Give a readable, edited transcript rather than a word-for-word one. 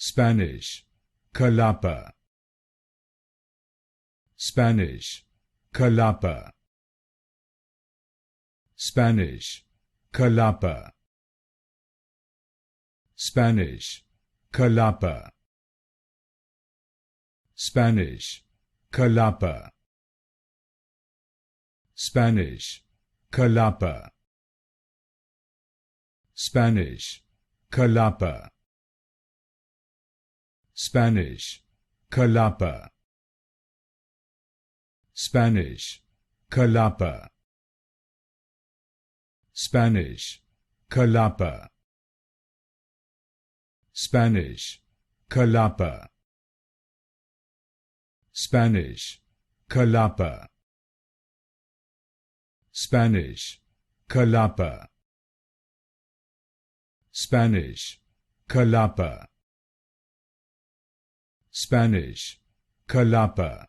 Spanish, Jalapa. Spanish, Jalapa. Spanish, Jalapa. Spanish, Jalapa. Spanish, Jalapa. Spanish, Jalapa. Spanish, Jalapa. Spanish, Jalapa. Spanish, Jalapa. Spanish, Jalapa. Spanish, Jalapa. Spanish, Jalapa. Spanish, Jalapa. Spanish, Jalapa. Spanish, Jalapa.